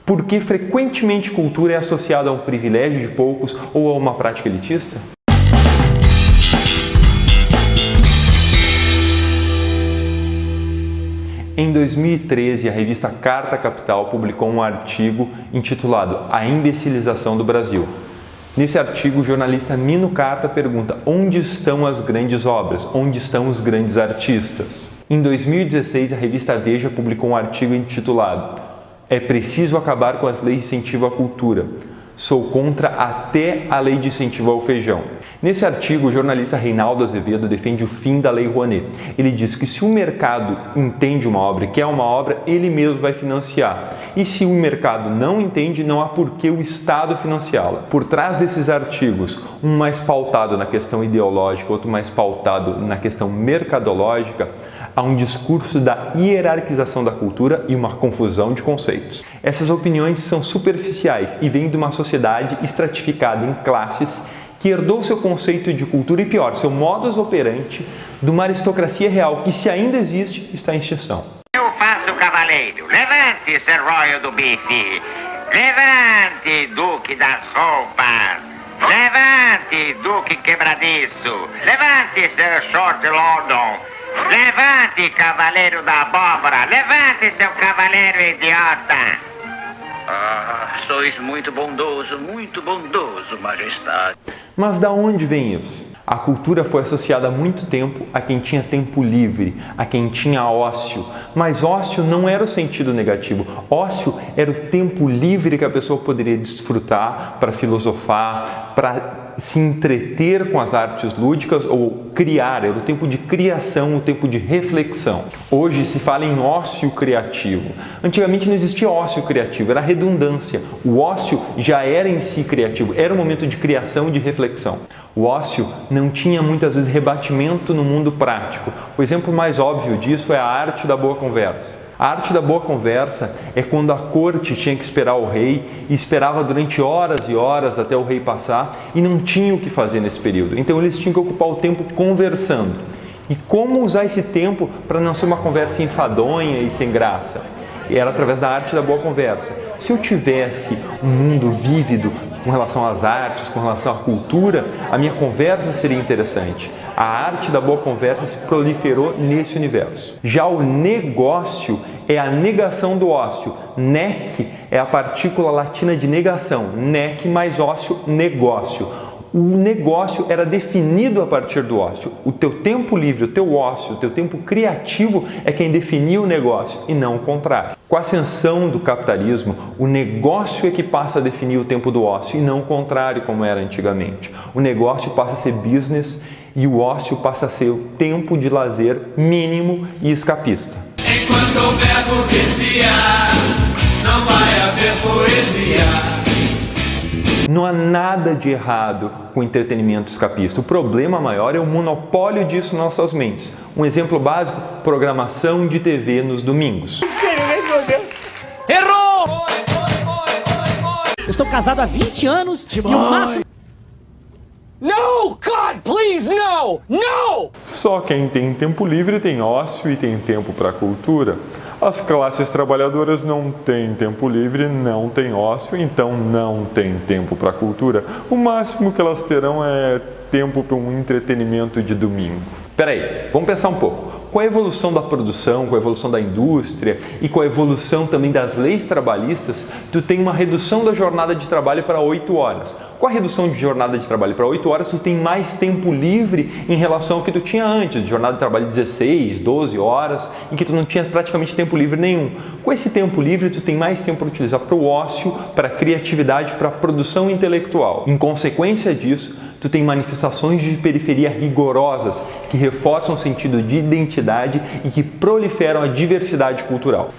Por que frequentemente cultura é associada a um privilégio de poucos ou a uma prática elitista? Em 2013, a revista Carta Capital publicou um artigo intitulado A Imbecilização do Brasil. Nesse artigo, o jornalista Mino Carta pergunta onde estão as grandes obras, onde estão os grandes artistas. Em 2016, a revista Veja publicou um artigo intitulado É preciso acabar com as leis de incentivo à cultura. Sou contra até a lei de incentivo ao feijão. Nesse artigo, o jornalista Reinaldo Azevedo defende o fim da Lei Rouanet. Ele diz que se o mercado entende uma obra e quer uma obra, ele mesmo vai financiar. E se o mercado não entende, não há por que o Estado financiá-la. Por trás desses artigos, um mais pautado na questão ideológica, outro mais pautado na questão mercadológica, há um discurso da hierarquização da cultura e uma confusão de conceitos. Essas opiniões são superficiais e vêm de uma sociedade estratificada em classes que herdou seu conceito de cultura e, pior, seu modus operandi de uma aristocracia real que, se ainda existe, está em extinção. Eu faço cavaleiro. Levante, Sir Royal do bife. Levante, Duque das roupas. Levante, Duque quebradiço. Levante, Sir Short London. Levante, cavaleiro da abóbora. Levante, seu cavaleiro idiota. Ah, sois muito bondoso, majestade. Mas da onde vem isso? A cultura foi associada há muito tempo a quem tinha tempo livre, a quem tinha ócio. Mas ócio não era o sentido negativo. Ócio era o tempo livre que a pessoa poderia desfrutar para filosofar, para se entreter com as artes lúdicas ou criar. Era o tempo de criação, o tempo de reflexão. Hoje se fala em ócio criativo. Antigamente não existia ócio criativo, era redundância. O ócio já era em si criativo, era um momento de criação e de reflexão. O ócio não tinha muitas vezes rebatimento no mundo prático. O exemplo mais óbvio disso é a arte da boa conversa. A arte da boa conversa é quando a corte tinha que esperar o rei e esperava durante horas e horas até o rei passar e não tinha o que fazer nesse período. Então eles tinham que ocupar o tempo conversando. E como usar esse tempo para não ser uma conversa enfadonha e sem graça? E era através da arte da boa conversa. Se eu tivesse um mundo vívido com relação às artes, com relação à cultura, a minha conversa seria interessante. A arte da boa conversa se proliferou nesse universo. Já o negócio é a negação do ócio. Nec é a partícula latina de negação. Nec mais ócio, negócio. O negócio era definido a partir do ócio. O teu tempo livre, o teu ócio, o teu tempo criativo é quem definia o negócio e não o contrário. Com a ascensão do capitalismo, o negócio é que passa a definir o tempo do ócio e não o contrário, como era antigamente. O negócio passa a ser business e o ócio passa a ser o tempo de lazer mínimo e escapista. Enquanto houver burguesia, não vai haver poesia. Não há nada de errado com o entretenimento escapista. O problema maior é o monopólio disso em nossas mentes. Um exemplo básico, programação de TV nos domingos. Errou! Eu estou casado há 20 anos e o máximo... No! God, please, no! No! Só quem tem tempo livre tem ócio e tem tempo para a cultura. As classes trabalhadoras não têm tempo livre, não têm ócio, então não têm tempo para a cultura. O máximo que elas terão é tempo para um entretenimento de domingo. Peraí, vamos pensar um pouco. Com a evolução da produção, com a evolução da indústria e com a evolução também das leis trabalhistas, tu tem uma redução da jornada de trabalho para 8 horas. Com a redução de jornada de trabalho para 8 horas, tu tem mais tempo livre em relação ao que tu tinha antes, de jornada de trabalho de 16, 12 horas, em que tu não tinha praticamente tempo livre nenhum. Com esse tempo livre, tu tem mais tempo para utilizar para o ócio, para a criatividade, para a produção intelectual. Em consequência disso, tu tem manifestações de periferia rigorosas que reforçam o sentido de identidade e que proliferam a diversidade cultural.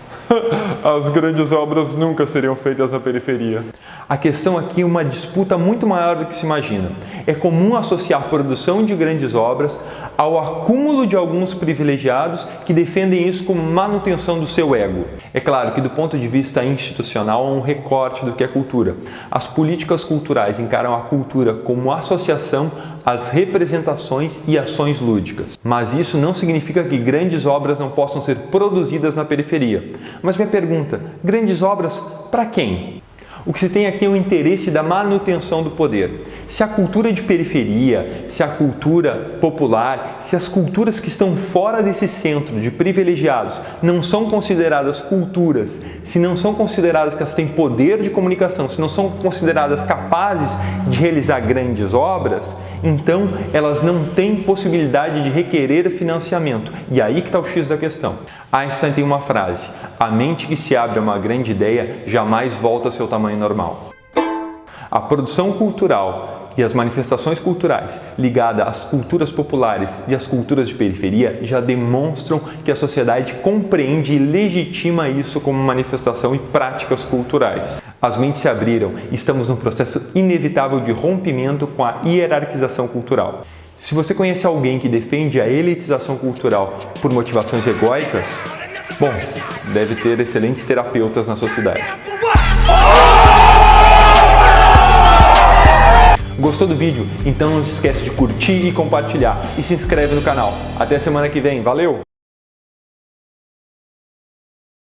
As grandes obras nunca seriam feitas na periferia. A questão aqui é uma disputa muito maior do que se imagina. É comum associar a produção de grandes obras ao acúmulo de alguns privilegiados que defendem isso como manutenção do seu ego. É claro que do ponto de vista institucional há um recorte do que é cultura. As políticas culturais encaram a cultura como associação às representações e ações lúdicas. Mas isso não significa que grandes obras não possam ser produzidas na periferia. Mas minha pergunta, grandes obras para quem? O que se tem aqui é o interesse da manutenção do poder. Se a cultura de periferia, se a cultura popular, se as culturas que estão fora desse centro de privilegiados não são consideradas culturas, se não são consideradas que elas têm poder de comunicação, se não são consideradas capazes de realizar grandes obras, então elas não têm possibilidade de requerer financiamento. E aí que está o X da questão. Einstein tem uma frase: a mente que se abre a uma grande ideia jamais volta ao seu tamanho normal. A produção cultural e as manifestações culturais ligadas às culturas populares e às culturas de periferia já demonstram que a sociedade compreende e legitima isso como manifestação e práticas culturais. As mentes se abriram e estamos num processo inevitável de rompimento com a hierarquização cultural. Se você conhece alguém que defende a elitização cultural por motivações egóicas, bom, deve ter excelentes terapeutas na sociedade. Gostou do vídeo? Então não se esquece de curtir e compartilhar. E se inscreve no canal. Até semana que vem. Valeu!